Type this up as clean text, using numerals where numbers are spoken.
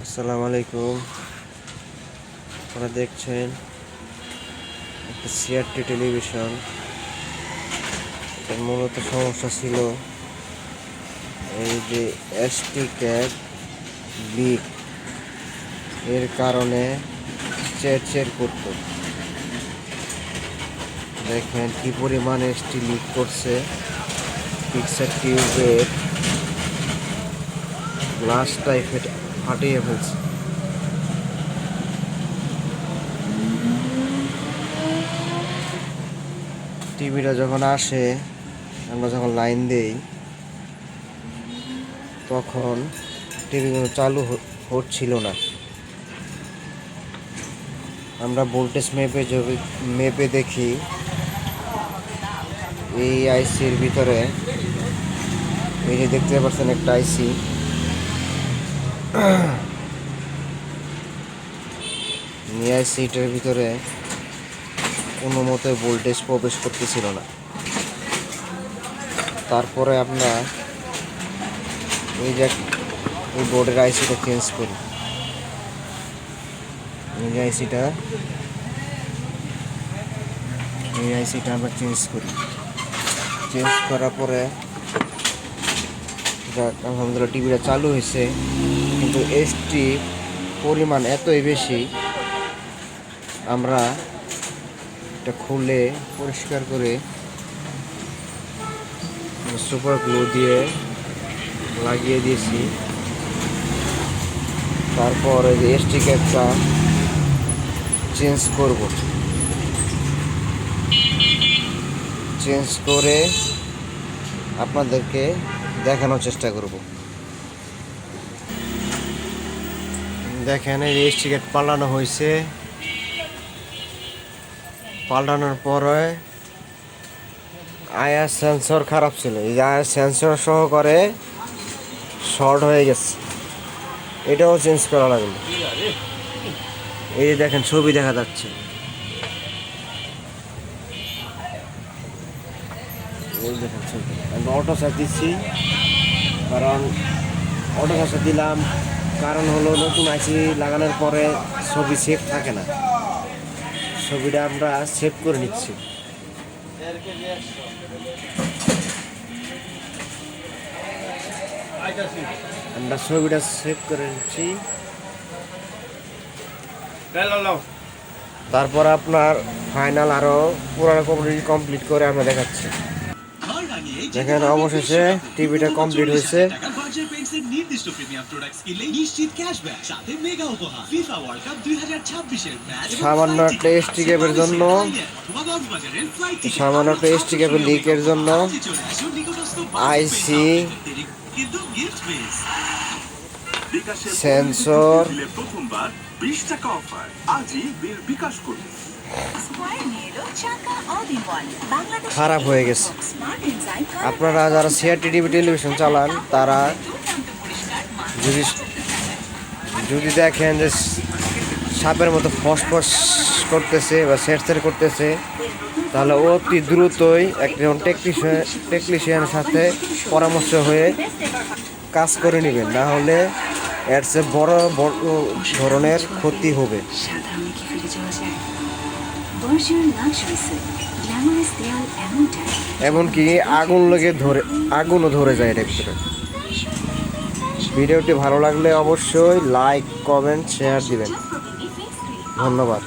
আসসালামু আলাইকুম। আপনারা দেখছেন একটা সিআরটি টেলিভিশন। এটার মূলত সমস্যা ছিল এই যে এসটি ক্যাব লিক এর কারণে চের করত। দেখেন কি পরিমাণ এসটি লিক করছে। পিকচার টিউবের গ্লাসটাই ফাটিয়ে ফেলছে। টিভিটা যখন আসে, আমরা যখন লাইন দেই তখন টিভিগুলো চালু হচ্ছিল না। আমরা ভোল্টেজ মেপে দেখি এই আইসির ভিতরে, এই যে দেখতে পাচ্ছেন একটা আইসি, আইসিটার ভিতরে কোনো মতে ভোল্টেজ প্রবেশ করতেছিল না। তারপরে আপনার এই যে এই বোর্ডের আইসিটা চেঞ্জ করি। এই আইসিটা আমরা চেঞ্জ করি। চেঞ্জ করার পরে আলহামদুলিল্লাহ টিভিটা চালু হয়েছে, কিন্তু এসটি পরিমাণ এতই বেশি, আমরা এটা খুলে পরিষ্কার করে সুপার গ্লু দিয়ে লাগিয়ে দিয়েছি। তারপর এই এসটি ক্যাবটা চেঞ্জ করব। চেঞ্জ করে আপনাদেরকে দেখানোর চেষ্টা করব। দেখেন এই এসটি ক্যাব পাল্টানো হয়েছে। পাল্টানোর পরে আয়ার সেন্সর খারাপ ছিল, এই আয়ার সেন্সর সহকারে শর্ট হয়ে গেছে। এটাও চেঞ্জ করা লাগলো। এই যে দেখেন ছবি দেখা যাচ্ছে। এই দেখেন ছবি। আমি অটো চার্জ দিচ্ছি, কারণ অটো চার্জ দিলাম কারণ হলো নতুন আইসি লাগানোর পরে ছবি সেভ থাকে না। ছবিটা আমরা সেভ করে নিচ্ছি। আমরা ছবিটা সেভ করে নিচ্ছি। তারপর আপনার ফাইনাল আরো পুরো কমপ্লিট করে আমরা দেখাচ্ছি। দেখেন অবশেষে টিভিটা কমপ্লিট হয়েছে। নির্দিষ্ট প্রিমিয়াম প্রোডাক্টস কিনলে নিশ্চিত ক্যাশব্যাক, সাথে মেগা উপহার। ফিফা ওয়ার্ল্ড কাপ 2026 এর ম্যাচ সামান্য একটা এসটি ক্যাবের জন্য, সামান্য একটা এসটি ক্যাবের লিকের জন্য আইসি, সেন্সর প্রথমবার 20 টাকা অফার। আজই বিল বিকাশ করুন। খারাপ হয়ে গেছে। আপনারা যারা সিআরটি টিভি টেলিভিশন চালান, তারা যদি দেখেন যে সাপের মতো ফসফস করতেছে বা সেরসের করতেছে, তাহলে অতি দ্রুতই একজন টেকনিশিয়ানের সাথে পরামর্শ হয়ে কাজ করে নেবেন, না হলে এর চেয়ে বড় ধরনের ক্ষতি হবে। এমনকি আগুনও ধরে যায় এটার ভিতরে। ভিডিওটি ভালো লাগলে অবশ্যই লাইক, কমেন্ট, শেয়ার দিবেন। ধন্যবাদ।